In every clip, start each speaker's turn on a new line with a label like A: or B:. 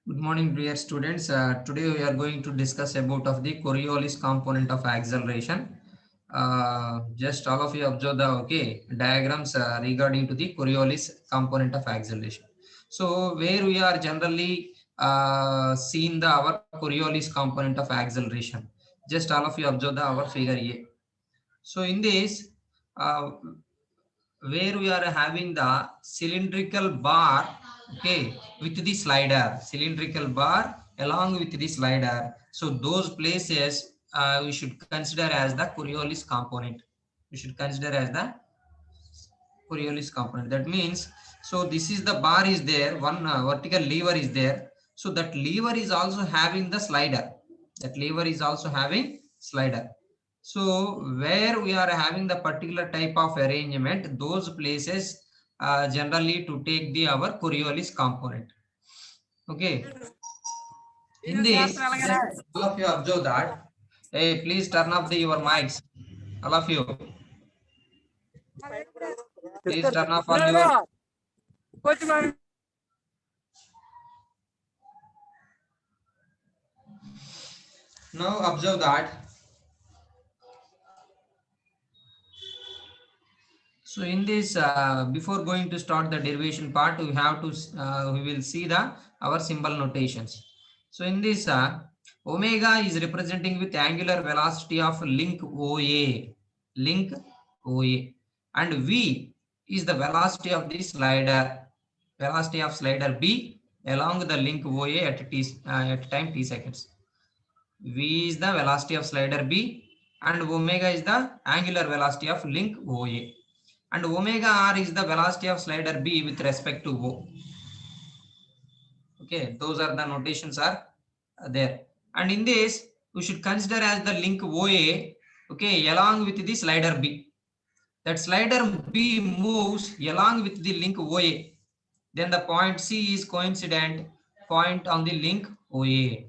A: Good morning, dear students. Today we are going to discuss about of the Coriolis component of acceleration. Just all of you observe the diagrams regarding to the Coriolis component of acceleration. So where we are generally seeing the our Coriolis component of acceleration. Just all of you observe the our figure A. So in this, uh, where we are having the cylindrical bar, okay, with the slider, cylindrical bar along with the slider. So those places we should consider as the Coriolis component. We should consider as the Coriolis component. That means, so this is the bar is there, one vertical lever is there. So that lever is also having the slider. That lever is also having slider. So where we are having the particular type of arrangement, those places generally to take the our Coriolis component. Okay. In this, all of you observe that. Hey, please turn off your mics. All of you, please turn off on your. Now observe that. So in this, before going to start the derivation part, we have to we will see the our symbol notations. So in this, omega is representing with angular velocity of link link OA, and V is the velocity of the slider, velocity of slider B along the link OA at time t seconds. V is the velocity of slider B, and omega is the angular velocity of link OA. And omega r is the velocity of slider B with respect to O. Okay, those are the notations are there. And in this, we should consider as the link OA, okay, along with the slider B. That slider B moves along with the link OA. Then the point C is coincident point on the link OA.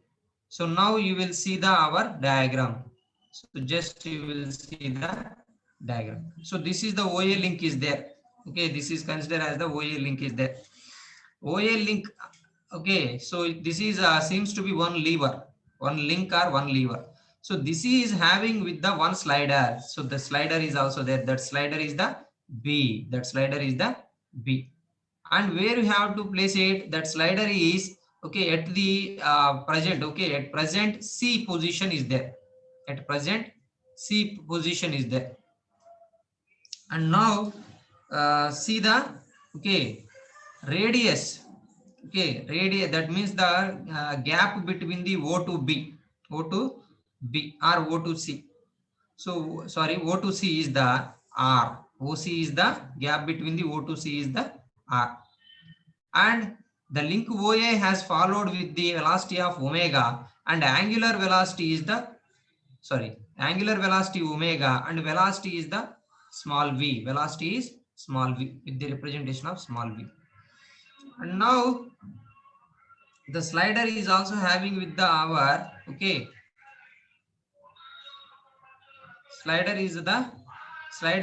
A: So now you will see the our diagram. So just you will see the diagram. So this is the OA link is there. Okay, this is considered as the OA link is there. OA link. Okay, so this is seems to be one lever, one link or one lever. So this is having with the one slider. So the slider is also there. That slider is the B. That slider is the B. And where you have to place it, that slider is okay at the present. Okay, at present C position is there. At present C position is there. And now see the okay radius. Okay, radius, that means the gap between the O to B, O to B or O to C. So sorry, O to C is the R. OC is the gap between the O to C is the R. And the link OA has followed with the velocity of omega, and angular velocity is the angular velocity omega, and velocity is the small v. Velocity is small v with the representation of small v. And now the slider is also having with the our okay slider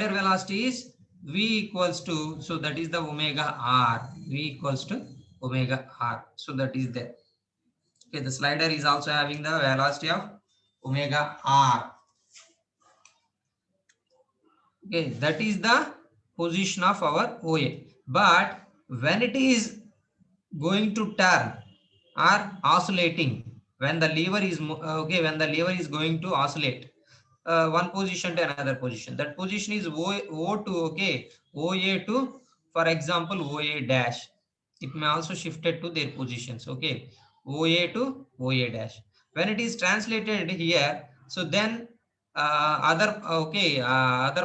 A: velocity is v equals to, so that is the omega r, v equals to omega r, so that is there. Okay, the slider is also having the velocity of omega r. Okay, that is the position of our OA. But when it is going to turn or oscillating, when the lever is okay, when the lever is going to oscillate one position to another position, that position is O to okay OA to, for example, OA dash. It may also shifted to their positions. Okay, OA to OA dash. When it is translated here, so then other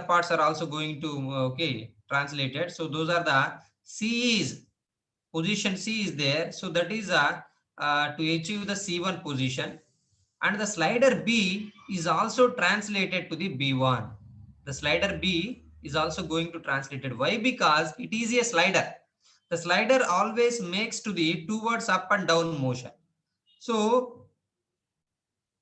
A: parts are also going to okay translated. So those are the C is position C is there. So that is to achieve the C1 position. and the slider B is also translated to the B1. The slider B is also going to translate it. Why? Because it is a slider. The slider always makes to the towards up and down motion. So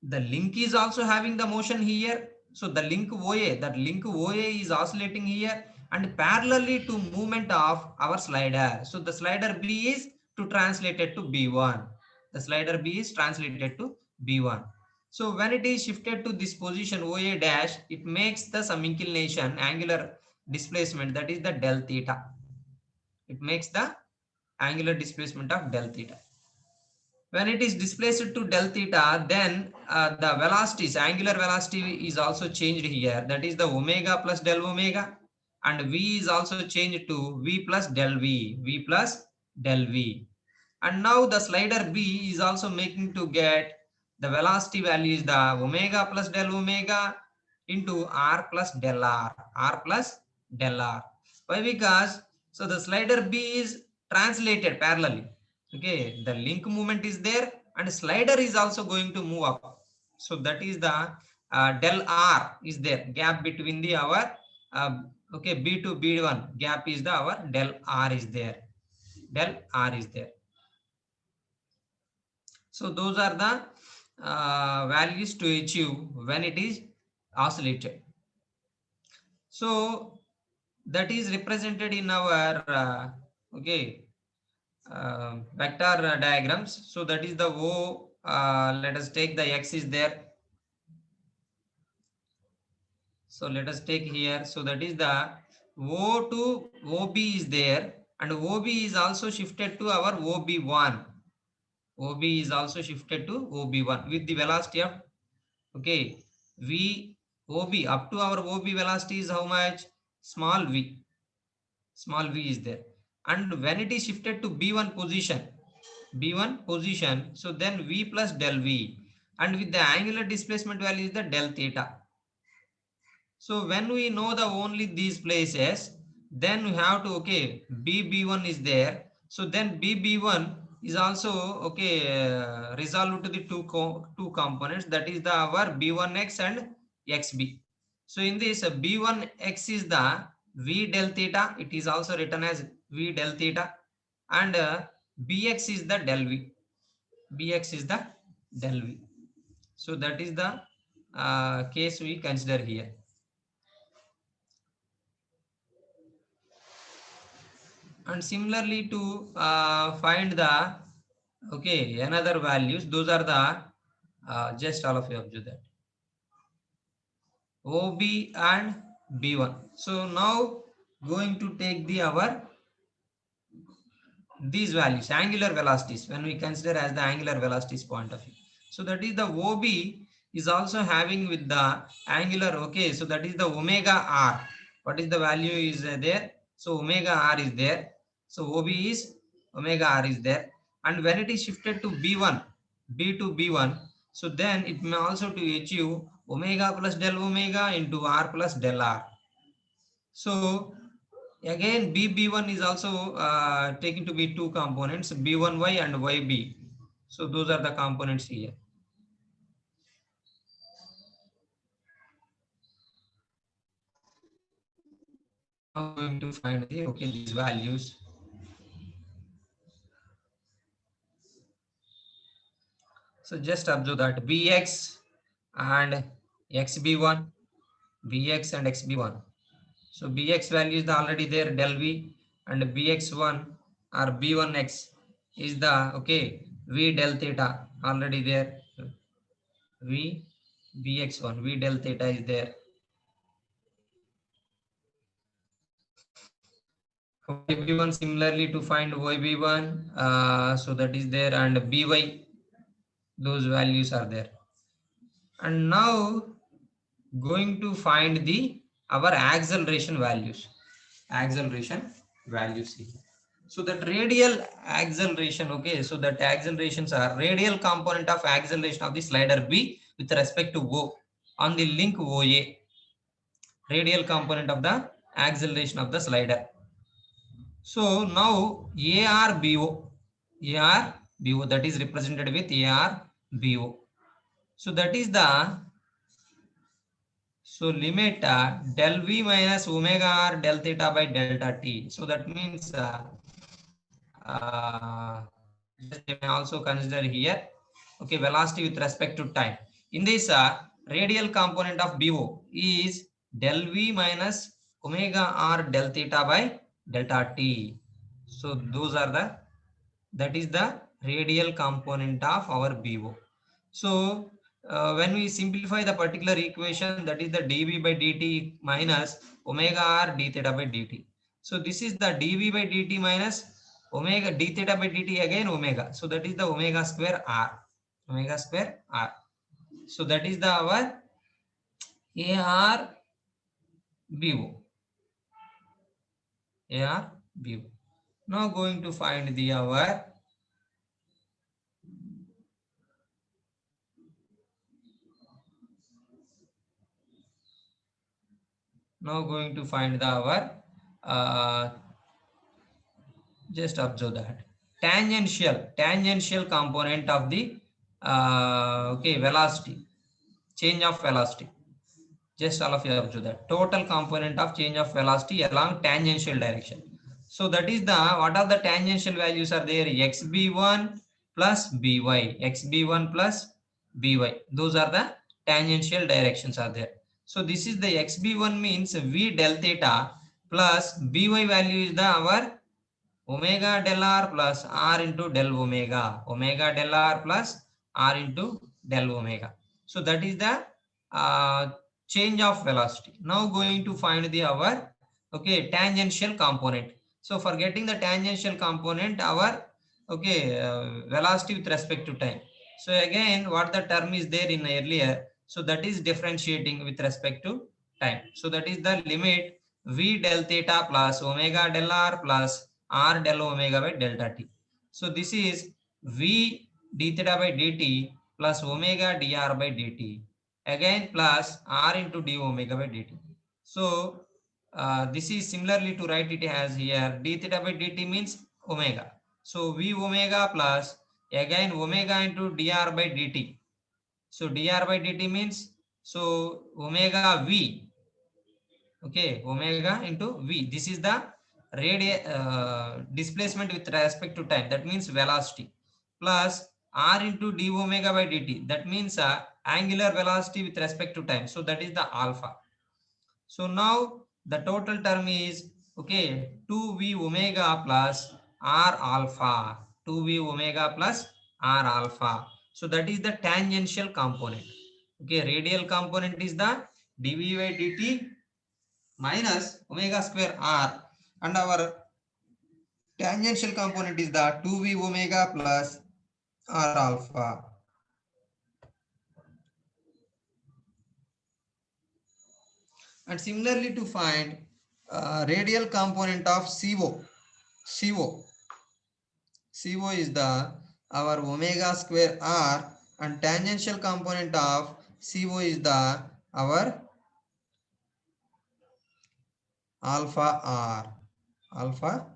A: the link is also having the motion here. So the link OA, that link OA is oscillating here and parallelly to movement of our slider. So the slider B is to translate it to B1. The slider B is translated to B1. So when it is shifted to this position OA dash, it makes the some inclination, angular displacement, that is the del theta. It makes the angular displacement of del theta. When it is displaced to del theta, then the velocities, angular velocity is also changed here. That is the omega plus del omega, and V is also changed to V plus del V, V plus del V. And now the slider B is also making to get the velocity value is the omega plus del omega into R plus del R, R plus del R. Why? Because so the slider B is translated parallelly. Okay, the link movement is there and slider is also going to move up. So that is the del R is there, gap between the our okay, B to B1 gap is the our del R is there, del R is there. So those are the values to achieve when it is oscillated. So that is represented in our okay vector diagrams. So that is the O. Let us take the X is there. So let us take here. So that is the O to OB is there, and OB is also shifted to our OB1. OB is also shifted to OB1 with the velocity of okay V OB up to our OB velocity is how much? Small v. Small v is there, and when it is shifted to B1 position, so then V plus del V, and with the angular displacement value is the del theta. So when we know the only these places, then we have to okay BB1 is there. So then BB1 is also okay resolved to the two components, that is the our B1x and XB. So in this B1x is the V del theta. It is also written as V del theta, and Bx is the del V. Bx is the del V. So that is the case we consider here. And similarly to find the okay another values, those are the just all of you observe that OB and B1. So now going to take the our these values angular velocities when we consider as the angular velocities point of view. So that is the OB is also having with the angular okay. So that is the omega R. What is the value is there? So omega R is there. So OB is omega R is there, and when it is shifted to B1, B to B1, so then it may also to achieve omega plus del omega into R plus del R. So again BB1 is also taken to be two components, B1Y and YB. So those are the components here. Now going to find the okay these values. So just observe that Bx and XB1, Bx and XB1. So Bx value is the already there del V, and Bx1 or B1x is the okay V del theta already there. V Bx1 V del theta is there. YB1 similarly to find YB1, so that is there, and BY, those values are there. And now going to find the our acceleration values. Acceleration values here. So that radial acceleration, okay, so that accelerations are radial component of acceleration of the slider B with respect to O on the link OA. Radial component of the acceleration of the slider. So now ARBO, that is represented with ARBO. So that is the limit del v minus omega r del theta by delta t. So that means just they may also consider here, okay, velocity with respect to time. In this radial component of BO is del v minus omega r del theta by delta t. So those are that is the radial component of our BO. So when we simplify the particular equation, that is the dv by dt minus omega r d theta by dt. So this is the dv by dt minus omega d theta by dt, again omega. So that is the omega square r. Omega square r. So that is the our AR BO. AR BO. Now going to find the our our just observe that tangential component of the okay, velocity, change of velocity. Just all of you observe that total component of change of velocity along tangential direction. So that is the what are the tangential values are there, xb1 plus by, xb1 plus by, those are the tangential directions are there. So this is the xb1 means v del theta plus by value is the our omega del r plus r into del omega, omega del r plus r into del omega. So that is the uh, change of velocity. Now going to find the our okay, tangential component. So for getting the tangential component, our okay, velocity with respect to time. So again what the term is there in earlier, so that is differentiating with respect to time. So that is the limit v del theta plus omega del r plus r del omega by delta t. So this is v d theta by dt plus omega dr by dt, again plus r into d omega by dt. So this is similarly to write it as here d theta by dt means omega. So v omega plus again omega into dr by dt. So dr by dt means so omega v, okay, omega into v. This is the radial displacement with respect to time, that means velocity, plus r into d omega by dt, that means angular velocity with respect to time. So that is the alpha. So now the total term is okay 2v omega plus r alpha, 2v omega plus r alpha. So that is the tangential component. Okay, radial component is the dv by dt minus omega square r, and our tangential component is the 2v omega plus r alpha. And similarly to find radial component of CO is the our omega square r, and tangential component of CO is the our alpha r, alpha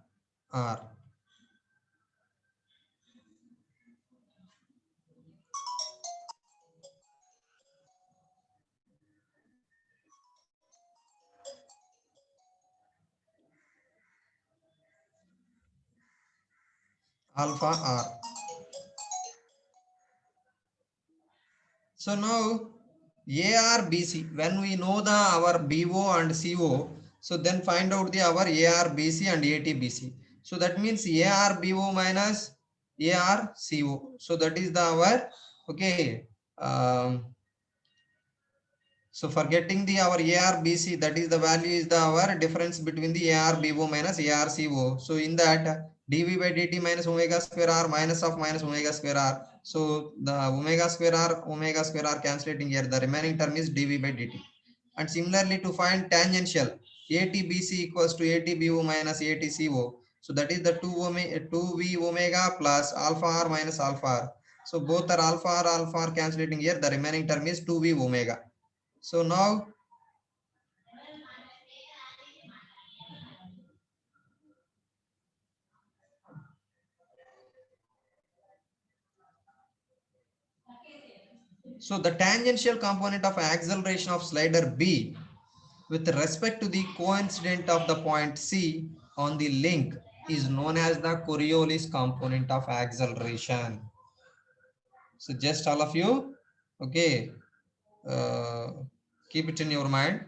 A: r. Alpha r. So now ARBC, when we know the our BO and CO, so then find out the our ARBC and ATBC. So that means ARBO minus ARCO. So that is the our okay. So for getting the our ARBC, that is the value is the our difference between the ARBO minus ARCO. So in that dV by dt minus omega square r minus of minus omega square r. So the omega square r cancelling here. The remaining term is dV by dt. And similarly to find tangential, ATBC equals to ATBO minus ATCO. So that is the 2v omega plus alpha r minus alpha r. So both are alpha r cancelling here. The remaining term is 2v omega. So now
B: So the tangential component of acceleration of slider B with respect to the coincident of the point C on the link is known as the Coriolis component of acceleration. So just all of you, okay, uh, keep it in your mind.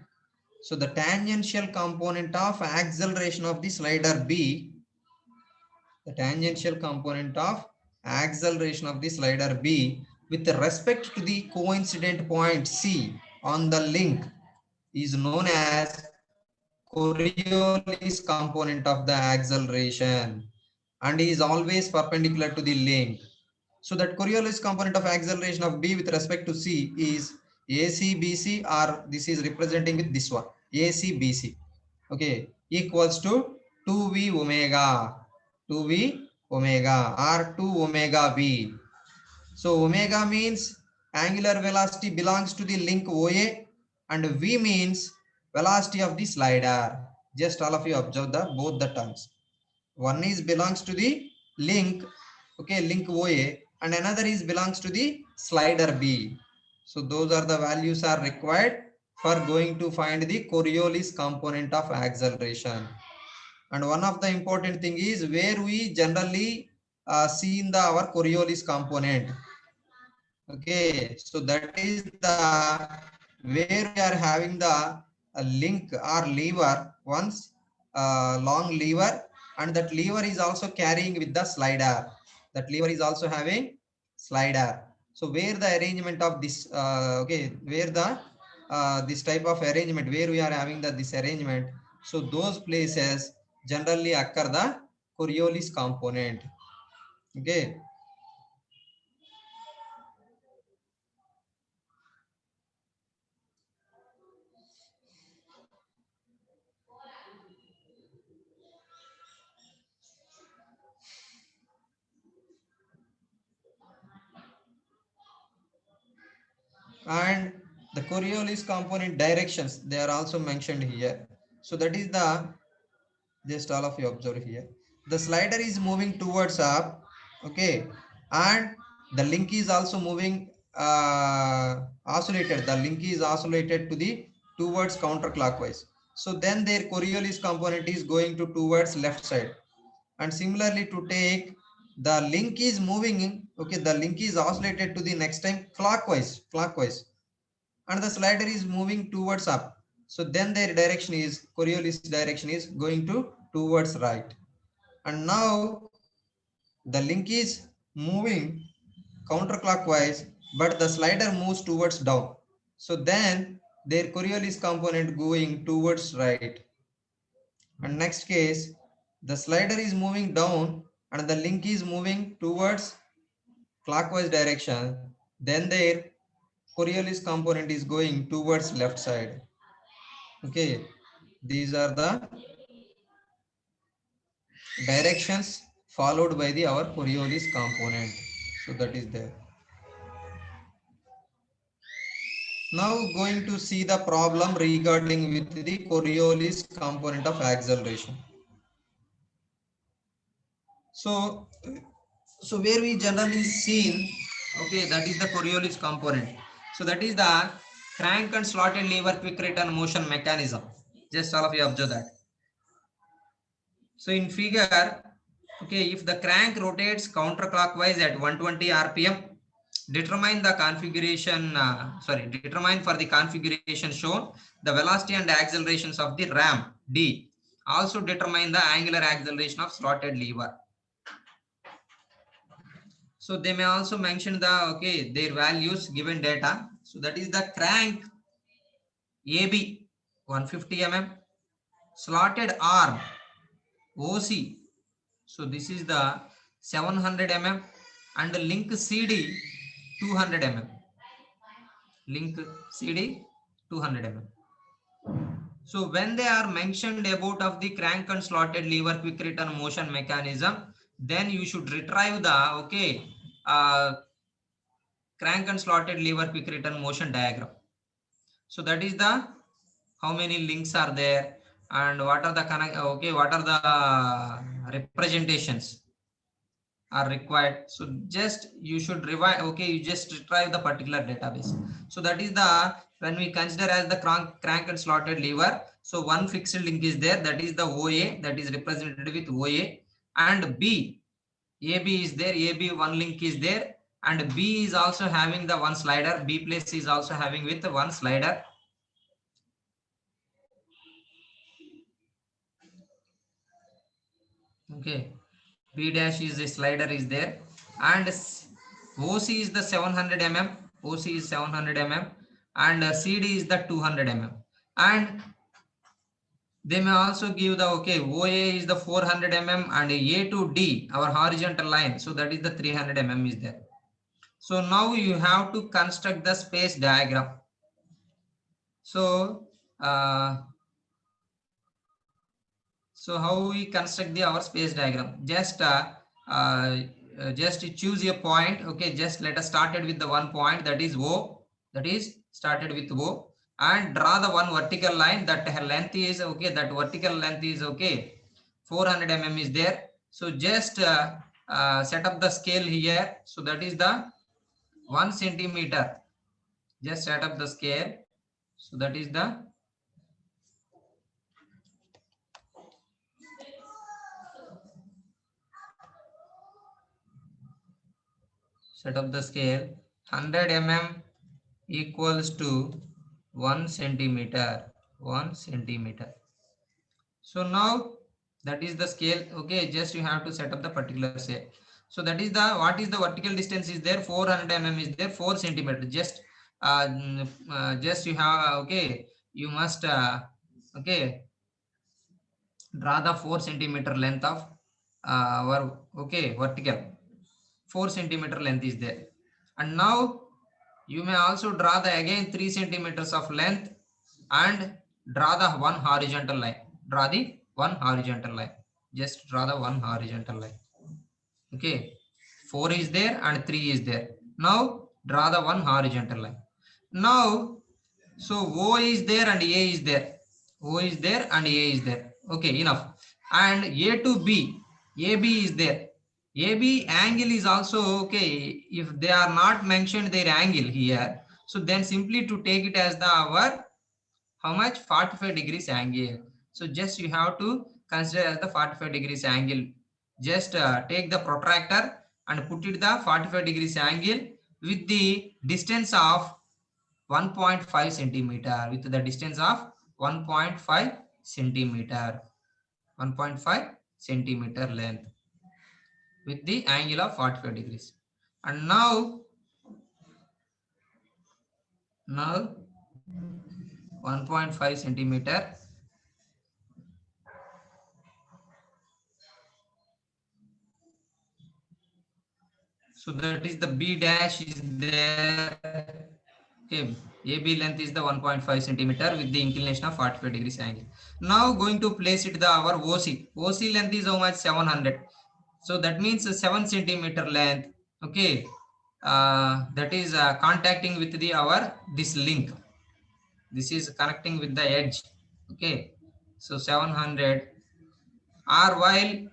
B: So the tangential component of acceleration of the slider B, the tangential component of acceleration of the slider B with respect to the coincident point C on the link is known as Coriolis component of the acceleration and is always perpendicular to the link. So that Coriolis component of acceleration of B with respect to C is ACBC, or this is representing with this one ACBC, okay, equals to 2V omega, 2V omega or 2 omega B. So omega means angular velocity belongs to the link OA and V means velocity of the slider. Just all of you observe the both the terms. One is belongs to the link, okay, link OA, and another is belongs to the slider B. So those are the values are required for going to find the Coriolis component of acceleration. And one of the important thing is where we generally see in the our Coriolis component. Okay, so that is the where we are having the link or lever once long lever, and that lever is also carrying with the slider. That lever is also having slider. So where the arrangement of this okay, where the this type of arrangement where we are having the this arrangement, so those places generally occur the Coriolis component. Okay. And the Coriolis component directions, they are also mentioned here. So that is the, just all of you observe here, the slider is moving towards up, okay, and the link is also moving oscillated, the link is oscillated to the towards counterclockwise. So then their Coriolis component is going to towards left side. And similarly to take the link is moving, okay, the link is oscillated to the next time clockwise, and the slider is moving towards up. So then their direction is, Coriolis direction is going to towards right. And now the link is moving counterclockwise, but the slider moves towards down. So then their Coriolis component going towards right. And next case, the slider is moving down and the link is moving towards clockwise direction. Then their Coriolis component is going towards left side. Okay, these are the directions followed by the our Coriolis component. So that is there. Now going to see the problem regarding with the Coriolis component of acceleration. So, so where we generally seen, okay, that is the Coriolis component. So that is the crank and slotted lever quick return motion mechanism. Just all of you observe that. So in figure, okay, if the crank rotates counterclockwise at 120 rpm, determine the configuration, determine for the configuration shown the velocity and accelerations of the ram D. Also determine the angular acceleration of slotted lever. So they may also mention the, okay, their values given data. So that is the crank AB 150 mm, slotted arm OC. So this is the 700 mm and the link CD 200 mm. Link CD 200 mm. So when they are mentioned about of the crank and slotted lever quick return motion mechanism, then you should retrieve the, okay, crank and slotted lever quick return motion diagram. So that is the how many links are there and what are the connect, okay, what are the representations.
A: are required. So just you should revive, okay, you just retrieve the particular database. So that is the, when we consider as the crank and slotted lever, so one fixed link is there, that is the OA, that is represented with OA, and B, AB is there, AB one link is there, and B is also having the one slider, B place is also having with one slider. Okay, B dash is a slider is there, and OC is the 700 mm, OC is 700 mm, and CD is the 200 mm, and they may also give the, okay, OA is the 400 mm, and A to D, our horizontal line, so that is the 300 mm is there. So now you have to construct the space diagram. So so how we construct the our space diagram? Just choose a point. Okay, just let us started with the one point, that is O. That is started with O, and draw the one vertical line, that her length is, okay, that vertical length is, okay, 400 mm is there. So just set up the scale here. So that is the 1 centimeter. Just set up the scale. So that is the set up the scale. 100 mm equals to 1 centimeter. 1 centimeter. So now that is the scale. Okay, just you have to set up the particular scale. So that is the, what is the vertical distance is there, 400 mm is there, 4 centimeter. Just you have, okay, you must okay, draw the 4 centimeter length of our, okay, vertical 4 centimeter length is there. And now you may also draw the again 3 centimeters of length, and draw the one horizontal line. Draw the one horizontal line. Just draw the one horizontal line. Okay, 4 is there and 3 is there. Now draw the one horizontal line. Now, so O is there and A is there. O is there and A is there. Okay, enough. And A to B, AB is there. AB angle is also, okay, if they are not mentioned their angle here, so then simply to take it as the our, how much, 45 degrees angle. So just you have to consider as the 45 degrees angle. Just take the protractor and put it the 45 degrees angle with the distance of 1.5 centimeter, with the distance of 1.5 centimeter, 1.5 centimeter length with the angle of 45 degrees. And now 1.5 centimeter. So that is the B dash is there. Okay, AB length is the 1.5 centimeter with the inclination of 45 degrees angle. Now going to place it the our OC. OC length is how much? 700. So that means 7 centimeter length. Okay, that is contacting with the our this link. This is connecting with the edge. Okay, so 700. Or while,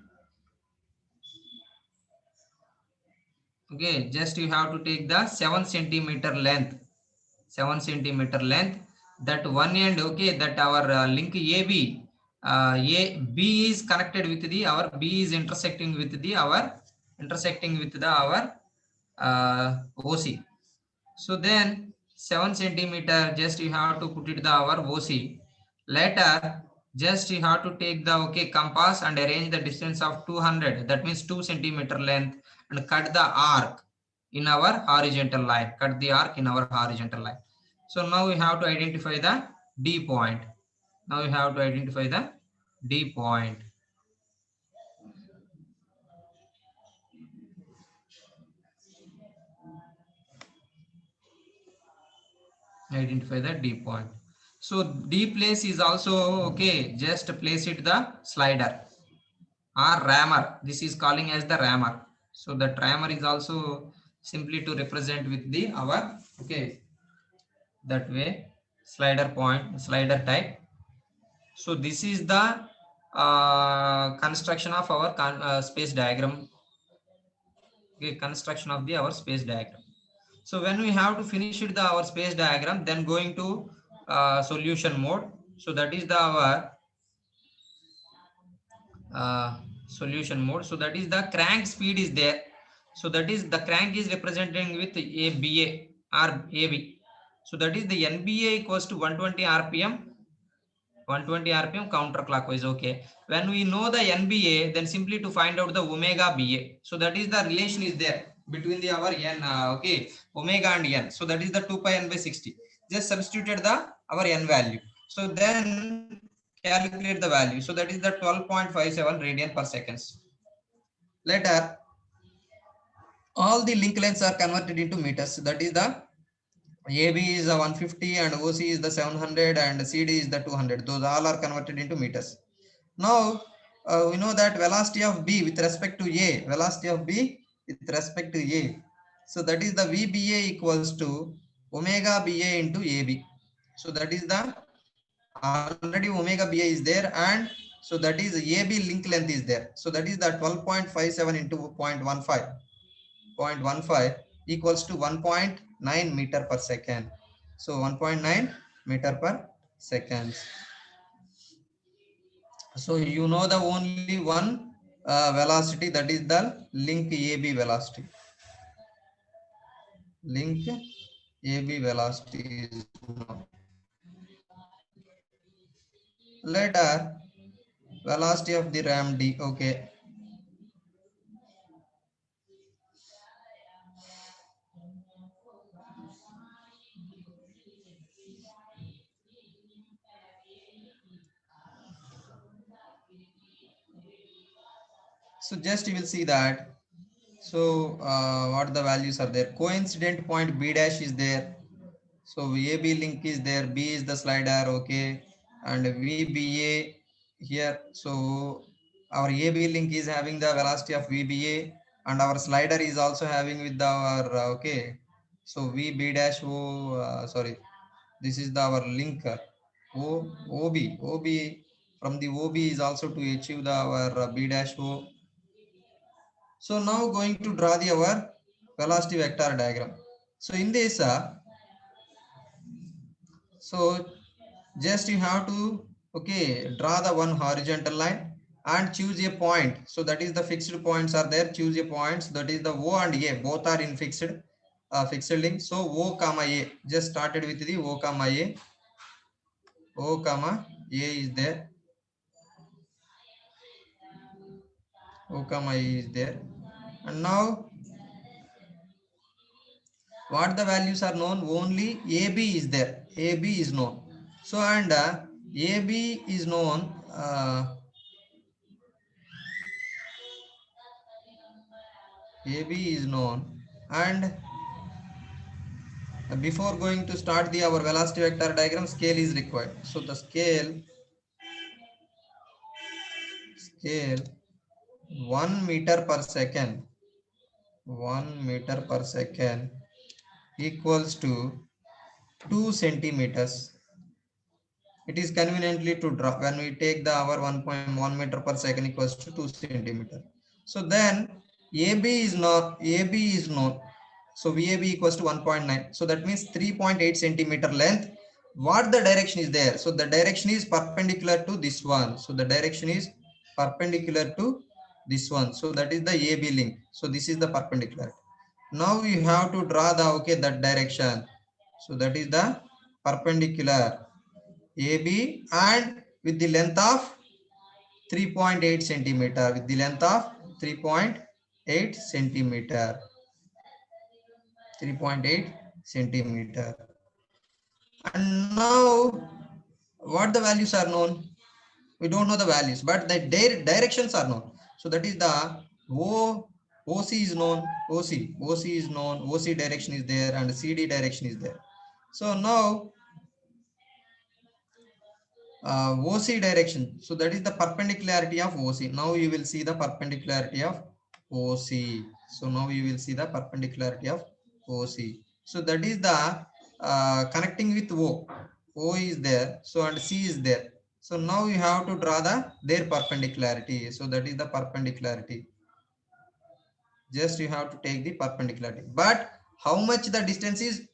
A: okay, just you have to take the 7 centimeter length. 7 centimeter length, that one end, okay, that our link AB, B is connected with the our, B is intersecting with the our, intersecting with the our OC. So then 7 centimeter, just you have to put it the our OC. Later just you have to take the, okay, compass and arrange the distance of 200, that means 2 centimeter length, and cut the arc in our horizontal line. Cut the arc in our horizontal line. So now we have to identify the D point. Now we have to identify the D point. Identify the D point. So D place is also, okay, just place it the slider or rammer. This is calling as the rammer. So the rammer is also simply to represent with the our, okay, that way, slider point, slider type. So this is the construction of our space diagram. Okay, construction of the our space diagram. So when we have to finish it our space diagram, then going to solution mode. So that is the our solution mode. So that is the crank speed is there. So that is the crank is representing with ABA or AB. So that is the NBA equals to 120 RPM. 120 RPM counterclockwise. Okay. When we know the NBA, then simply to find out the omega BA. So that is the relation is there between the our n. Okay, omega and n. So that is the 2 pi n by 60. Just substituted the our n value. So then calculate the value. So that is the 12.57 radian per seconds.
B: Later, all the link lengths are converted into meters. That is the AB is the 150 and OC is the 700 and CD is the 200. Those all are converted into meters. Now, we know that velocity of B with respect to A, velocity of B with respect to A. So that is the VBA equals to omega BA into AB. So that is the already omega BA is there, and so that is AB link length is there. So that is the 12.57 into 0.15. 0.15 equals to 1.9 meter per second. So 1.9 meter per second. So you know the only one velocity, that is the link AB velocity. Link AB velocity is known. Later, velocity of the ram D. Okay. So just you will see that. So what the values are there? Coincident point B dash is there. So AB link is there, B is the slider, okay, and VBA here. So our AB link is having the velocity of VBA, and our slider is also having with our okay. So VB dash O, sorry, this is the our linker OB from the OB is also to achieve the our B dash O. So now going to draw the our velocity vector diagram. So in this so just you have to okay draw the one horizontal line and choose a point. So that is the fixed points are there. Choose a points, that is the O and A, both are in fixed link. So O comma A, just started with the O comma A. O comma A is there. O comma A is there. And now what the values are known? Only AB is there. AB is known. So and AB is known. AB is known, and before going to start the our velocity vector diagram, scale is required. So the scale 1 meter per second, 1 meter per second equals to 2 centimeters. It is conveniently to draw when we take the our 1.1 meter per second equals to 2 centimeter. So then AB is known. So VAB equals to 1.9. So that means 3.8 centimeter length. What the direction is there? So the direction is perpendicular to this one. So the direction is perpendicular to this one. So that is the AB link. So this is the perpendicular. Now you have to draw the okay that direction. So that is the perpendicular AB and with the length of 3.8 centimeter. With the length of 3.8 centimeter. 3.8 centimeter. And now what the values are known? We don't know the values, but the directions are known. So that is the OC is known. OC is known. OC direction is there and CD direction is there. So now OC direction. So that is the perpendicularity of OC. Now you will see the perpendicularity of OC. So now you will see the perpendicularity of OC. So that is the connecting with O. O is there. So and C is there. So now you have to draw their perpendicularity. So that is the perpendicularity. Just you have to take the perpendicularity. But how much the distance is,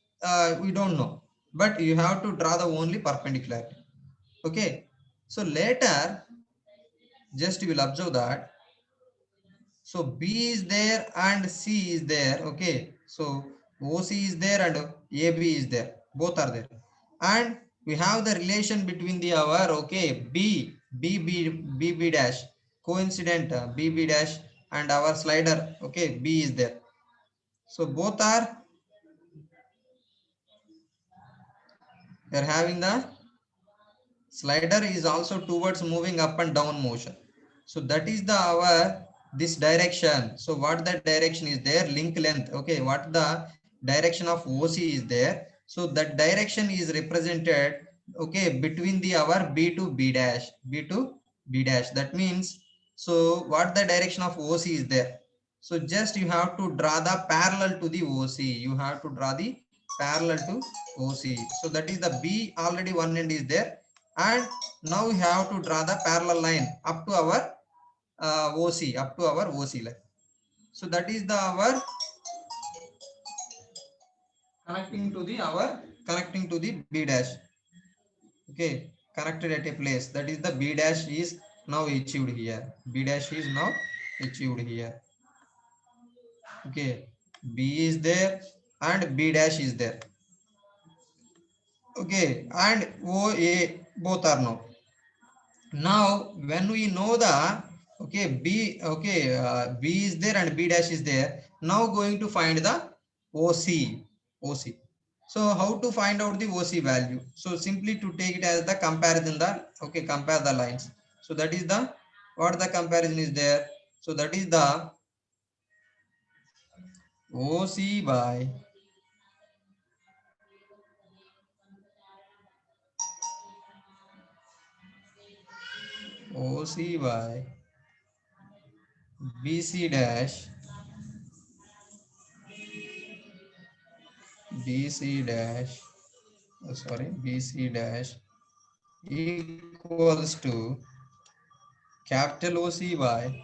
B: we don't know. But you have to draw the only perpendicularity. Okay. So later, just you will observe that. So B is there and C is there. Okay. So OC is there and AB is there. Both are there. And we have the relation between the our, okay, B dash, coincident B dash and our slider. Okay, B is there. So both are, they are having the slider is also towards moving up and down motion. So that is the our this direction. So what the direction is there, link length. Okay, what the direction of OC is there. So that direction is represented, okay, between the our B to B dash, B to B dash. That means, so what the direction of OC is there. So just you have to draw the parallel to the OC. You have to draw the parallel to OC. So that is the B, already one end is there. And now we have to draw the parallel line up to our OC, up to our OC line. So that is the our connecting to the B dash. Okay, connected at a place. That is the B dash is now achieved here. B dash is now achieved here. Okay, B is there and B dash is there. Okay, and OA both are known. Now when we know the, okay, B, okay, B is there and B dash is there. Now going to find the OC. So how to find out the OC value? So simply to take it as the comparison, the, okay, compare the lines. So that is the, what the comparison is there. So that is the OC by OC by BC dash, BC dash, sorry, BC dash equals to capital OC by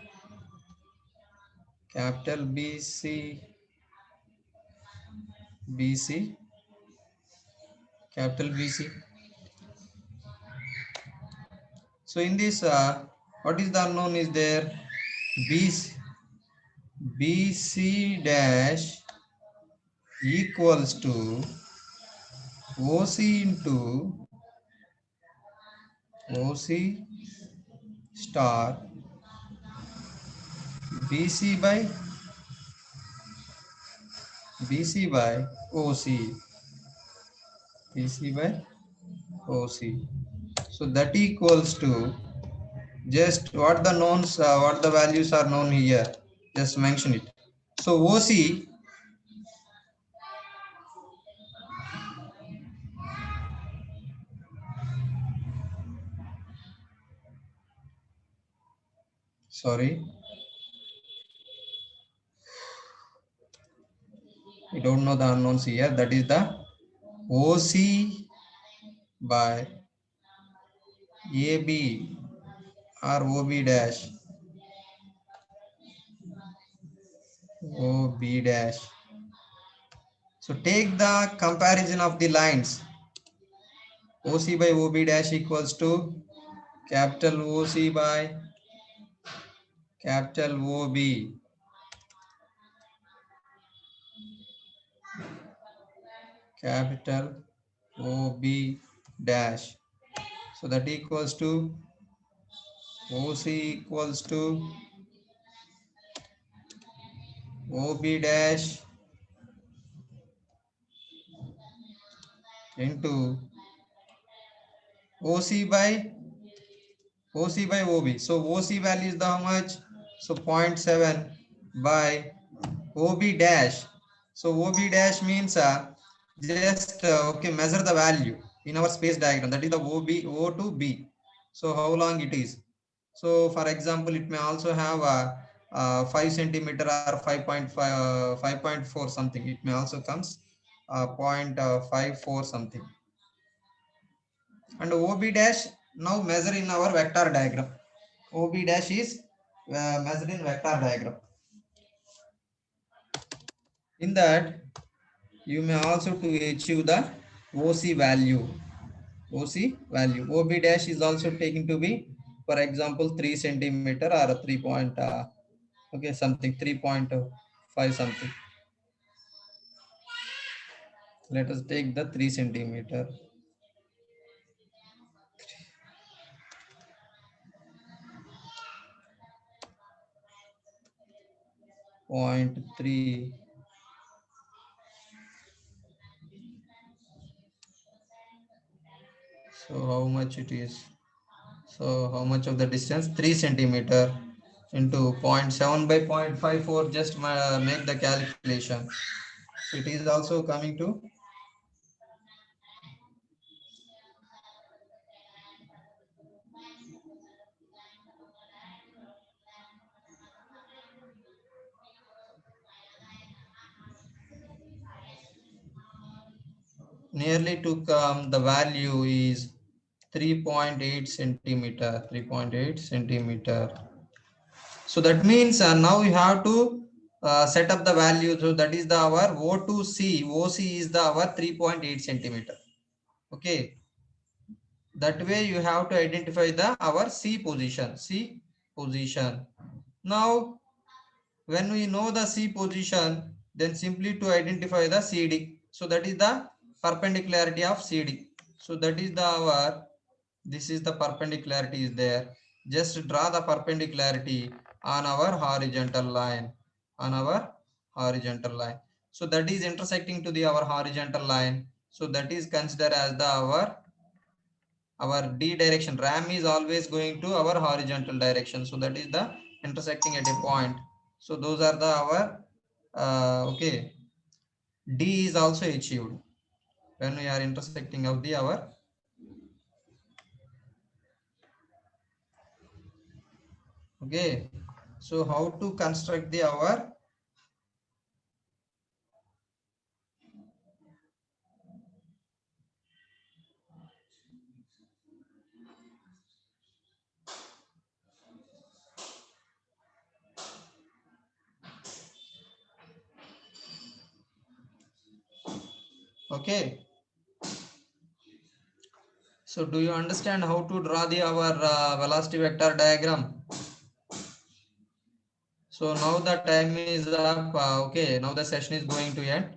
B: capital BC, capital BC. So in this, what is the unknown is there? BC dash equals to OC into OC star BC by OC, BC by OC. So that equals to, just what the knowns, what the values are known here, just mention it. So OC, sorry, I don't know the unknowns here. That is the OC by AB or OB dash, OB dash. So take the comparison of the lines. OC by OB dash equals to capital OC by capital OB, capital OB dash. So that equals to OC equals to OB dash into OC by OB. So OC value is the how much? So 0.7 by OB dash. So OB dash means just okay, measure the value in our space diagram. That is the O to B. So how long it is? So for example, it may also have a 5 centimeter or 5.5, 5.4 something. It may also comes 0.54 something. And OB dash now measure in our vector diagram. OB dash is measured in vector diagram. In that, you may also to achieve the OC value. OC value. OB dash is also taken to be, for example, 3 centimeter or a 3 point, okay, something 3.5 something. Let us take the 3 centimeter. 0.3. So how much it is? So how much of the distance? 3 centimeter into 0.7 by 0.54. Just make the calculation. So it is also coming to nearly to come. The value is 3.8 centimeter. 3.8 centimeter. So that means now you have to set up the value. So that is the our O2C. OC is the our 3.8 centimeter. Okay. That way you have to identify the our C position. C position. Now, when we know the C position, then simply to identify the CD. So that is the perpendicularity of CD. So that is the our, this is the perpendicularity is there. Just draw the perpendicularity on our horizontal line. On our horizontal line. So that is intersecting to the our horizontal line. So that is considered as the our D direction. RAM is always going to our horizontal direction. So that is the intersecting at a point. So those are the our okay. D is also achieved when we are intersecting of the our. Okay. So how to construct the our? Okay. So do you understand how to draw the our velocity vector diagram? So now the time is up. Okay. Now the session is going to end.